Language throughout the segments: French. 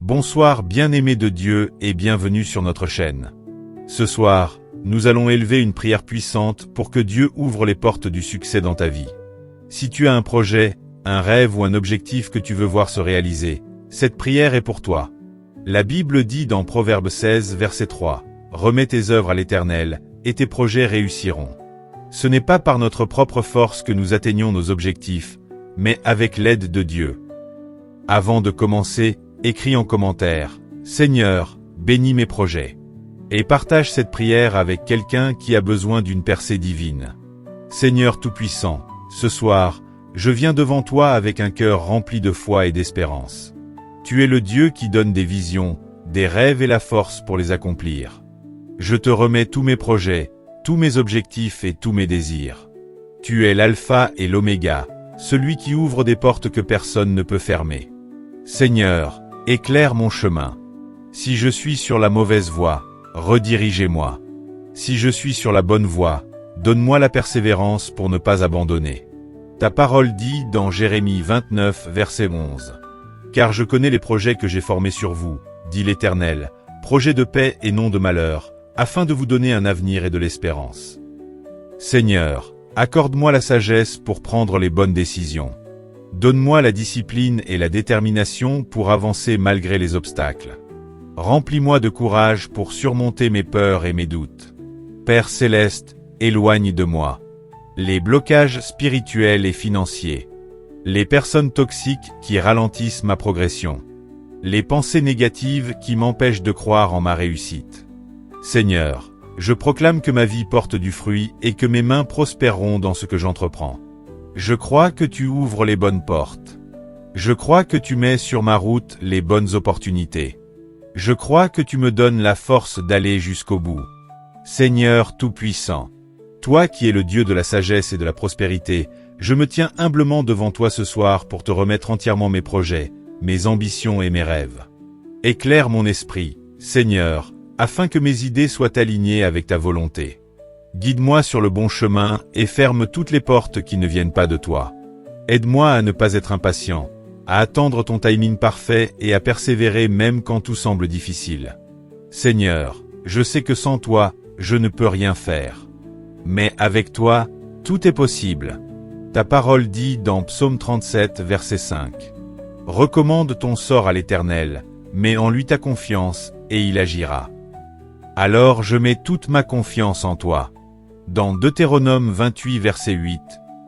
Bonsoir bien-aimés de Dieu et bienvenue sur notre chaîne. Ce soir, nous allons élever une prière puissante pour que Dieu ouvre les portes du succès dans ta vie. Si tu as un projet, un rêve ou un objectif que tu veux voir se réaliser, cette prière est pour toi. La Bible dit dans Proverbe 16, verset 3, « Remets tes œuvres à l'Éternel, et tes projets réussiront. » Ce n'est pas par notre propre force que nous atteignons nos objectifs, mais avec l'aide de Dieu. Avant de commencer, écris en commentaire « Seigneur, bénis mes projets » et partage cette prière avec quelqu'un qui a besoin d'une percée divine. Seigneur Tout-Puissant, ce soir, je viens devant toi avec un cœur rempli de foi et d'espérance. Tu es le Dieu qui donne des visions, des rêves et la force pour les accomplir. Je te remets tous mes projets, tous mes objectifs et tous mes désirs. Tu es l'alpha et l'oméga, celui qui ouvre des portes que personne ne peut fermer. Seigneur, éclaire mon chemin. Si je suis sur la mauvaise voie, redirigez-moi. Si je suis sur la bonne voie, donne-moi la persévérance pour ne pas abandonner. Ta parole dit dans Jérémie 29, verset 11. « Car je connais les projets que j'ai formés sur vous, dit l'Éternel, projets de paix et non de malheur, afin de vous donner un avenir et de l'espérance. » Seigneur, accorde-moi la sagesse pour prendre les bonnes décisions. Donne-moi la discipline et la détermination pour avancer malgré les obstacles. Remplis-moi de courage pour surmonter mes peurs et mes doutes. Père céleste, éloigne de moi les blocages spirituels et financiers, les personnes toxiques qui ralentissent ma progression, les pensées négatives qui m'empêchent de croire en ma réussite. Seigneur, je proclame que ma vie porte du fruit et que mes mains prospéreront dans ce que j'entreprends. Je crois que tu ouvres les bonnes portes. Je crois que tu mets sur ma route les bonnes opportunités. Je crois que tu me donnes la force d'aller jusqu'au bout. Seigneur Tout-Puissant, toi qui es le Dieu de la sagesse et de la prospérité, je me tiens humblement devant toi ce soir pour te remettre entièrement mes projets, mes ambitions et mes rêves. Éclaire mon esprit, Seigneur, afin que mes idées soient alignées avec ta volonté. Guide-moi sur le bon chemin et ferme toutes les portes qui ne viennent pas de toi. Aide-moi à ne pas être impatient, à attendre ton timing parfait et à persévérer même quand tout semble difficile. Seigneur, je sais que sans toi, je ne peux rien faire. Mais avec toi, tout est possible. Ta parole dit dans Psaume 37, verset 5. « Recommande ton sort à l'Éternel, mets en lui ta confiance, et il agira. » Alors je mets toute ma confiance en toi. Dans Deutéronome 28, verset 8,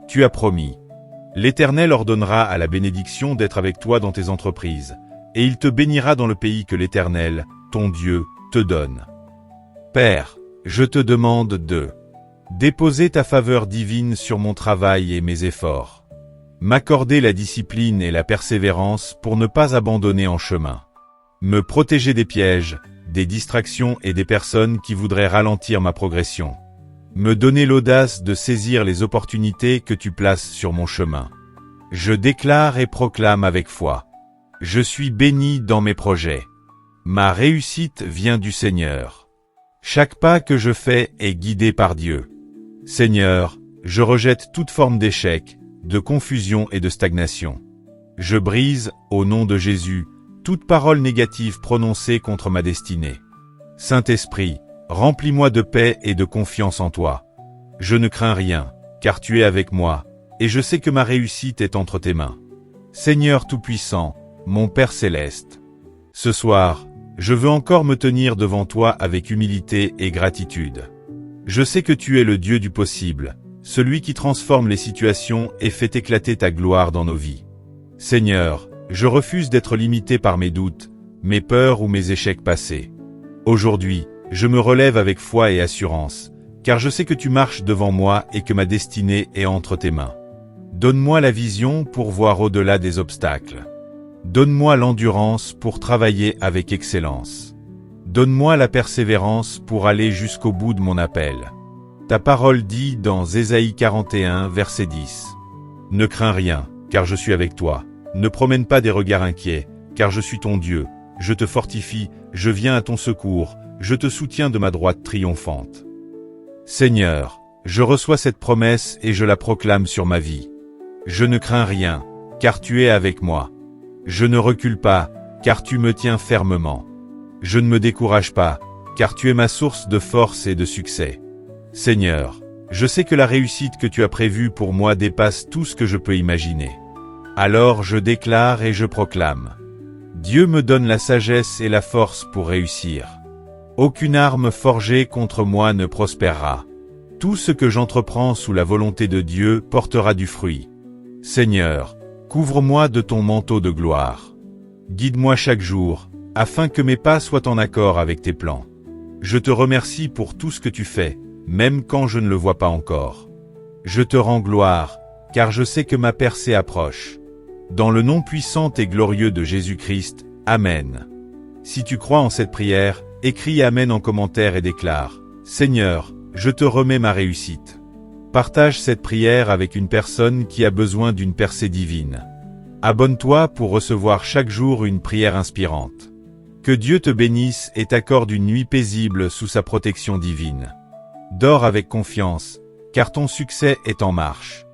tu as promis. L'Éternel ordonnera à la bénédiction d'être avec toi dans tes entreprises, et il te bénira dans le pays que l'Éternel, ton Dieu, te donne. Père, je te demande de déposer ta faveur divine sur mon travail et mes efforts. M'accorder la discipline et la persévérance pour ne pas abandonner en chemin. Me protéger des pièges, des distractions et des personnes qui voudraient ralentir ma progression. Me donner l'audace de saisir les opportunités que tu places sur mon chemin. Je déclare et proclame avec foi. Je suis béni dans mes projets. Ma réussite vient du Seigneur. Chaque pas que je fais est guidé par Dieu. Seigneur, je rejette toute forme d'échec, de confusion et de stagnation. Je brise, au nom de Jésus, toute parole négative prononcée contre ma destinée. Saint-Esprit, remplis-moi de paix et de confiance en toi. Je ne crains rien, car tu es avec moi, et je sais que ma réussite est entre tes mains. Seigneur Tout-Puissant, mon Père Céleste, ce soir, je veux encore me tenir devant toi avec humilité et gratitude. Je sais que tu es le Dieu du possible, celui qui transforme les situations et fait éclater ta gloire dans nos vies. Seigneur, je refuse d'être limité par mes doutes, mes peurs ou mes échecs passés. Aujourd'hui, je me relève avec foi et assurance, car je sais que tu marches devant moi et que ma destinée est entre tes mains. Donne-moi la vision pour voir au-delà des obstacles. Donne-moi l'endurance pour travailler avec excellence. Donne-moi la persévérance pour aller jusqu'au bout de mon appel. Ta parole dit dans Ésaïe 41, verset 10. « Ne crains rien, car je suis avec toi. Ne promène pas des regards inquiets, car je suis ton Dieu. Je te fortifie, je viens à ton secours. Je te soutiens de ma droite triomphante. » Seigneur, je reçois cette promesse et je la proclame sur ma vie. Je ne crains rien, car tu es avec moi. Je ne recule pas, car tu me tiens fermement. Je ne me décourage pas, car tu es ma source de force et de succès. Seigneur, je sais que la réussite que tu as prévue pour moi dépasse tout ce que je peux imaginer. Alors je déclare et je proclame. Dieu me donne la sagesse et la force pour réussir. Aucune arme forgée contre moi ne prospérera. Tout ce que j'entreprends sous la volonté de Dieu portera du fruit. Seigneur, couvre-moi de ton manteau de gloire. Guide-moi chaque jour, afin que mes pas soient en accord avec tes plans. Je te remercie pour tout ce que tu fais, même quand je ne le vois pas encore. Je te rends gloire, car je sais que ma percée approche. Dans le nom puissant et glorieux de Jésus-Christ, Amen. Si tu crois en cette prière, écris Amen en commentaire et déclare « Seigneur, je te remets ma réussite ». Partage cette prière avec une personne qui a besoin d'une percée divine. Abonne-toi pour recevoir chaque jour une prière inspirante. Que Dieu te bénisse et t'accorde une nuit paisible sous sa protection divine. Dors avec confiance, car ton succès est en marche.